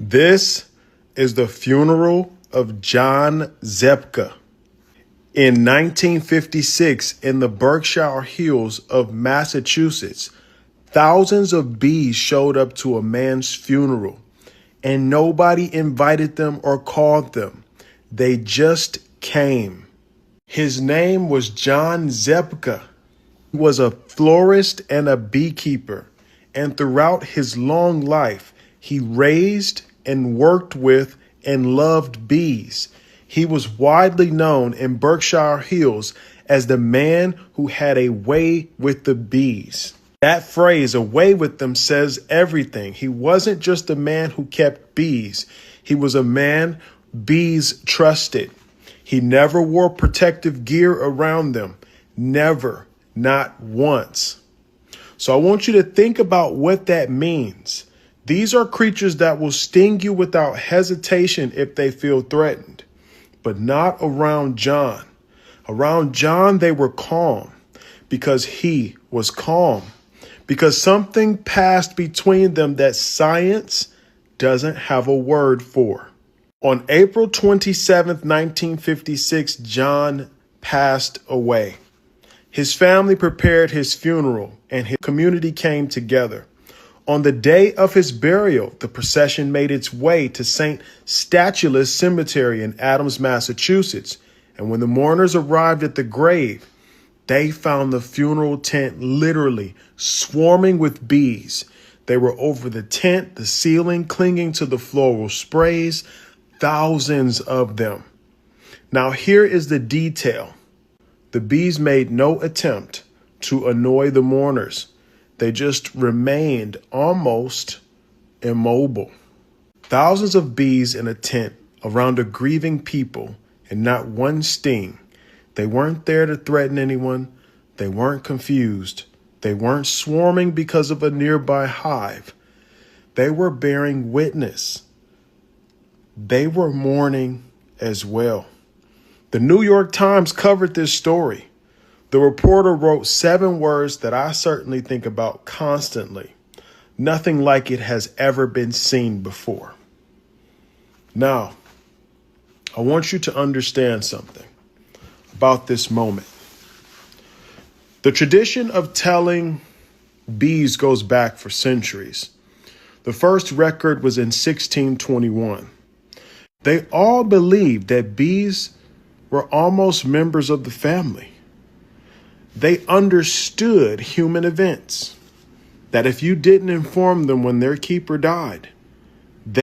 This is the funeral of John Zepka. In 1956, in the Berkshire Hills of Massachusetts, thousands of bees showed up to a man's funeral, and nobody invited them or called them. They just came. His name was John Zepka. He was a florist and a beekeeper, and throughout his long life, he raised and worked with and loved bees. He was widely known in Berkshire Hills as the man who had a way with the bees. That phrase, a way with them, says everything. He wasn't just a man who kept bees. He was a man bees trusted. He never wore protective gear around them. Never, not once. So I want you to think about what that means. These are creatures that will sting you without hesitation if they feel threatened, but not around John. Around John, they were calm because he was calm, because something passed between them that science doesn't have a word for. On April 27th, 1956, John passed away. His family prepared his funeral and his community came together. On the day of his burial, the procession made its way to St. Statula's Cemetery in Adams, Massachusetts. And when the mourners arrived at the grave, they found the funeral tent literally swarming with bees. They were over the tent, the ceiling, clinging to the floral sprays, thousands of them. Now here is the detail. The bees made no attempt to annoy the mourners. They just remained almost immobile. Thousands of bees in a tent around a grieving people and not one sting. They weren't there to threaten anyone. They weren't confused. They weren't swarming because of a nearby hive. They were bearing witness. They were mourning as well. The New York Times covered this story. The reporter wrote 7 words that I certainly think about constantly. Nothing like it has ever been seen before. Now, I want you to understand something about this moment. The tradition of telling bees goes back for centuries. The first record was in 1621. They all believed that bees were almost members of the family. They understood human events, that if you didn't inform them when their keeper died,